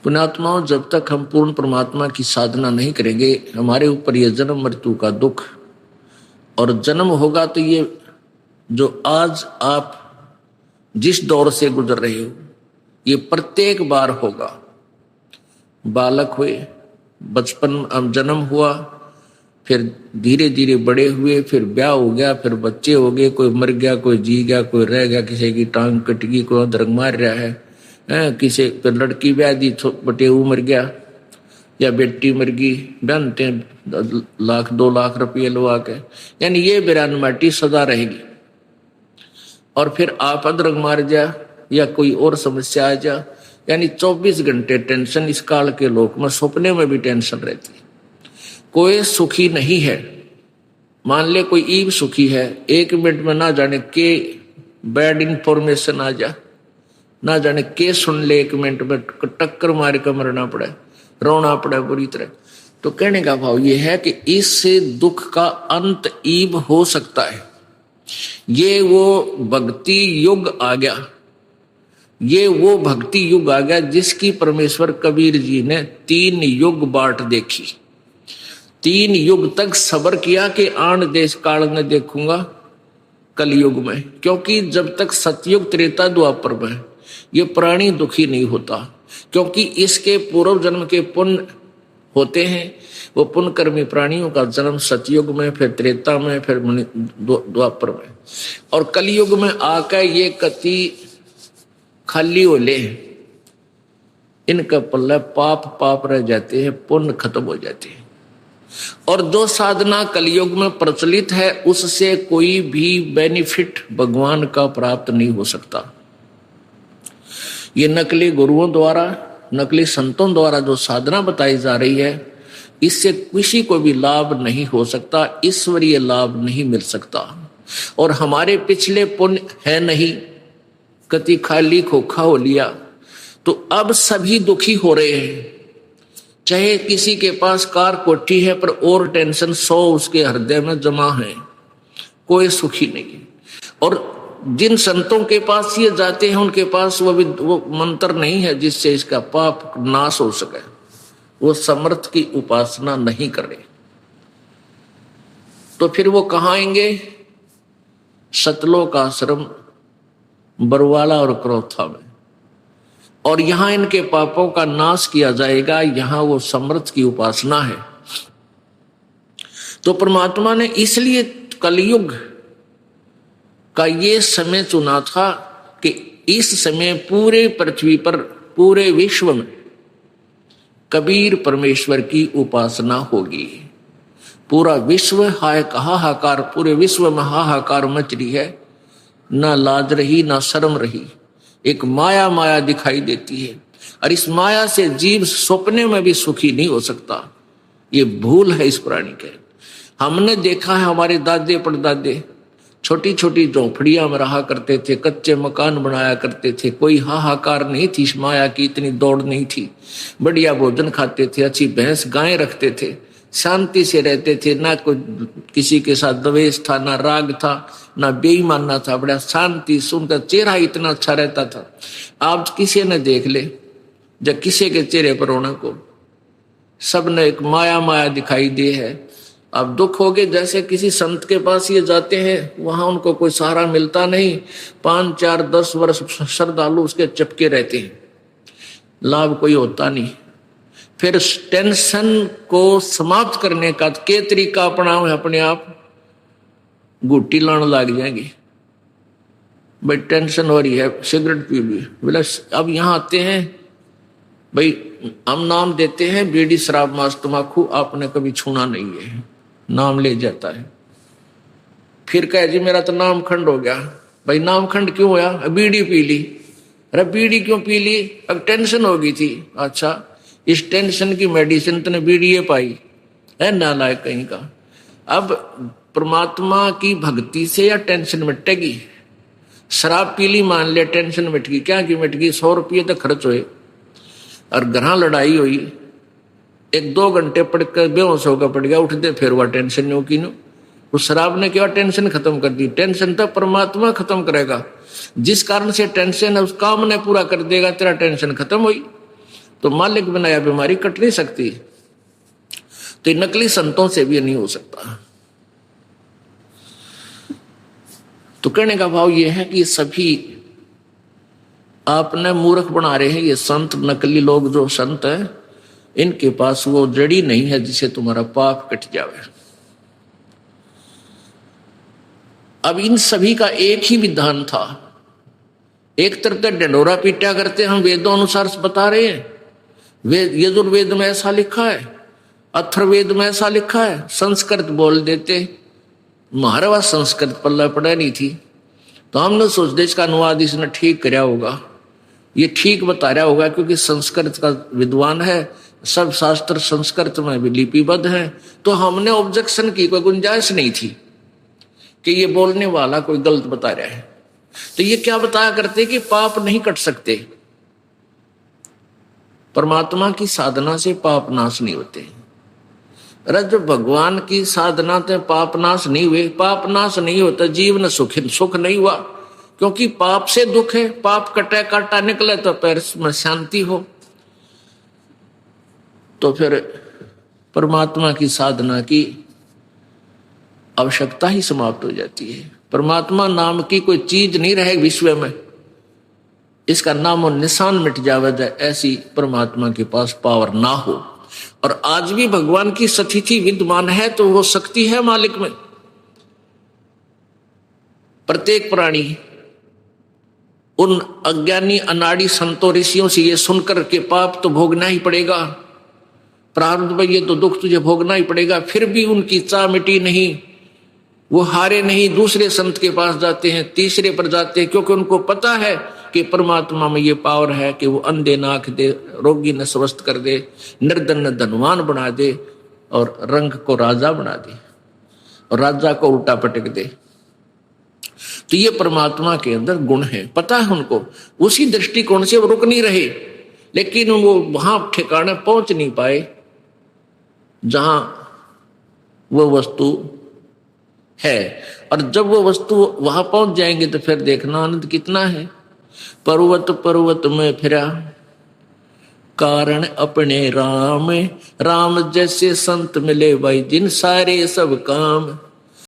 पुण्यात्माओं, जब तक हम पूर्ण परमात्मा की साधना नहीं करेंगे, हमारे ऊपर ये जन्म मृत्यु का दुख, और जन्म होगा तो ये जो आज आप जिस दौर से गुजर रहे हो, ये प्रत्येक बार होगा। बालक हुए, बचपन जन्म हुआ, फिर धीरे धीरे बड़े हुए, फिर ब्याह हो गया, फिर बच्चे हो गए, कोई मर गया, कोई जी गया, कोई रह गया, किसी की टांग कट गई, कोई अदरक मार रहा है, किसी फिर लड़की ब्याह दी, बटेऊ मर गया, या बेटी मर गई, बनते हैं लाख 2 लाख रुपये लगा के, यानी ये बेरानमाटी सदा रहेगी। और फिर आप अदरक मार जा या कोई और समस्या आ जा, यानी 24 घंटे टेंशन। इस काल के लोक में सपने में भी टेंशन रहती है। कोई सुखी नहीं है। मान ले कोई ईव सुखी है, 1 मिनट में ना जाने के बैड इंफॉर्मेशन आ जा, ना जाने के सुन ले, 1 मिनट में टक्कर मार कर मरना पड़े, रोना पड़े बुरी तरह। तो कहने का भाव ये है कि इससे दुख का अंत ईव हो सकता है। ये वो भक्ति युग आ गया, ये वो भक्ति युग आ गया जिसकी परमेश्वर कबीर जी ने 3 युग बाट देखी। 3 युग तक सब्र किया कि आन देश काल न देखूंगा कलयुग में, क्योंकि जब तक सतयुग त्रेता द्वापर में ये प्राणी दुखी नहीं होता, क्योंकि इसके पूर्व जन्म के पुण्य होते हैं। वो पुण्यकर्मी प्राणियों का जन्म सतयुग में, फिर त्रेता में, फिर द्वापर में, और कलयुग में आकर ये कति खाली हो ले, इनका पल्ला पाप रह जाते हैं, पुण्य खत्म हो जाते हैं। और जो साधना कलयुग में प्रचलित है उससे कोई भी बेनिफिट भगवान का प्राप्त नहीं हो सकता। ये नकली गुरुओं द्वारा, नकली संतों द्वारा जो साधना बताई जा रही है, इससे किसी को भी लाभ नहीं हो सकता, ईश्वरीय लाभ नहीं मिल सकता। और हमारे पिछले पुण्य है नहीं, कति खाली खोखा हो लिया, तो अब सभी दुखी हो रहे हैं। चाहे किसी के पास कार कोठी है पर और टेंशन 100 उसके हृदय में जमा है, कोई सुखी नहीं। और जिन संतों के पास ये जाते हैं उनके पास वो मंत्र नहीं है जिससे इसका पाप नाश हो सके, वो समर्थ की उपासना नहीं कर रहे। तो फिर वो कहाँ आएंगे? सतलोक आश्रम, बरवाला और क्रोथा में, और यहां इनके पापों का नाश किया जाएगा। यहां वो समर्थ की उपासना है। तो परमात्मा ने इसलिए कलयुग का ये समय चुना था कि इस समय पूरे पृथ्वी पर, पूरे विश्व में कबीर परमेश्वर की उपासना होगी। पूरा विश्व हाहाकार, पूरे विश्व में हाहाकार मच रही है, ना लाज रही ना शर्म रही, एक माया दिखाई देती है। और इस माया से जीव सपने में भी सुखी नहीं हो सकता। ये भूल है इस प्राणी के। हमने देखा है, हमारे दादे परदादे छोटी छोटी झोंपड़ियां में रहा करते थे, कच्चे मकान बनाया करते थे, कोई हाहाकार नहीं थी, इस माया की इतनी दौड़ नहीं थी, बढ़िया भोजन खाते थे, अच्छी भैंस गाय रखते थे, शांति से रहते थे, ना कोई किसी के साथ द्वेष था, ना राग था, ना बेईमानना था, बड़ा शांति, सुनकर चेहरा इतना अच्छा रहता था। आप किसी ने देख ले, जब किसी के चेहरे पर रोना को सब ने एक माया दिखाई दी है। अब दुख हो गए, जैसे किसी संत के पास ये जाते हैं, वहां उनको कोई सहारा मिलता नहीं, 5, 4, 10 वर्ष श्रद्धालु उसके चपके रहते हैं, लाभ कोई होता नहीं। फिर टेंशन को समाप्त करने का के तरीका अपनाओ, अपने आप गुट्टी लाने लग जाएंगे। भाई टेंशन हो रही है, सिगरेट पी ली, बोला अब यहां आते हैं, भाई हम नाम देते हैं बीड़ी शराब मांस तंबाकू, आपने कभी छूना नहीं है, नाम ले जाता है। फिर कहे जी मेरा तो नाम खंड हो गया। भाई नाम खंड क्यों होया? बीड़ी पी ली। अरे बीड़ी क्यों पी ली? अब टेंशन हो गई थी। अच्छा, इस टेंशन की मेडिसिन तूने बीड़ी पाई है, नालायक कहीं का। अब परमात्मा की भक्ति से या टेंशन मिटेगी? शराब पी ली, मान ले टेंशन मिट गई, क्या की मिट गई? 100 रुपये तो खर्च हुए और घर लड़ाई हुई, 1-2 घंटे पढ़कर बेहोश होकर पड़ गया, उठ दे, फिर वह टेंशन नहीं की नो। उस शराब ने क्या टेंशन खत्म कर दी? टेंशन तो परमात्मा खत्म करेगा। जिस कारण से टेंशन है उस काम ने पूरा कर देगा, तेरा टेंशन खत्म हुई। तो मालिक बनाया बीमारी कट नहीं सकती। तो नकली संतों से भी नहीं हो सकता। तो कहने का भाव यह है कि सभी आपने मूर्ख बना रहे हैं। ये संत नकली लोग जो संत हैं, इनके पास वो जड़ी नहीं है जिसे तुम्हारा पाप कट जावे। अब इन सभी का एक ही विधान था। एक तरफ तो ढंढोरा पीटा करते, हम वेदों अनुसार बता रहे हैं, वेद यजुर्वेद में ऐसा लिखा है, अथर्ववेद में ऐसा लिखा है, संस्कृत बोल देते। महारावा संस्कृत पल्ला पड़ा नहीं थी, तो हमने सोच इसका अनुवाद इसने ठीक कराया होगा, ये ठीक बता रहा होगा, क्योंकि संस्कृत का विद्वान है, सब शास्त्र संस्कृत में भी लिपिबद्ध है। तो हमने ऑब्जेक्शन की कोई गुंजाइश नहीं थी कि ये बोलने वाला कोई गलत बता रहा है। तो ये क्या बताया करते कि पाप नहीं कट सकते, परमात्मा की साधना से पाप नाश नहीं होते। रज भगवान की साधना से पाप नाश नहीं हुए, पाप नाश नहीं होता, जीवन सुख नहीं हुआ, क्योंकि पाप से दुख है। पाप कटे काटा निकले तो पैर में शांति हो। तो फिर परमात्मा की साधना की आवश्यकता ही समाप्त हो जाती है। परमात्मा नाम की कोई चीज नहीं रहे विश्व में, इसका नाम और निशान मिट जावे, ऐसी परमात्मा के पास पावर ना हो। और आज भी भगवान की स्थिति विद्यमान है, तो वो शक्ति है मालिक में। प्रत्येक प्राणी उन अज्ञानी अनाड़ी संतों ऋषियों से ये सुनकर के पाप तो भोगना ही पड़ेगा, प्रारब्ध में ये तो दुख तुझे भोगना ही पड़ेगा, फिर भी उनकी चाह मिटी नहीं, वो हारे नहीं, दूसरे संत के पास जाते हैं, तीसरे पर जाते हैं, क्योंकि उनको पता है कि परमात्मा में ये पावर है कि वो अंधे नाक दे, रोगी न स्वस्थ कर दे, निर्धन न धनवान बना दे, और रंग को राजा बना दे, और राजा को उल्टा पटक दे। तो ये परमात्मा के अंदर गुण है, पता है उनको। उसी दृष्टिकोण से वो रुक नहीं रहे, लेकिन वो वहां ठिकाने पहुंच नहीं पाए जहां वो वस्तु है। और जब वो वस्तु वहां पहुंच जाएंगे तो फिर देखना आनंद कितना है। पर्वत पर्वत में फिरा कारण अपने राम, राम जैसे संत मिले भाई जिन सारे सब काम।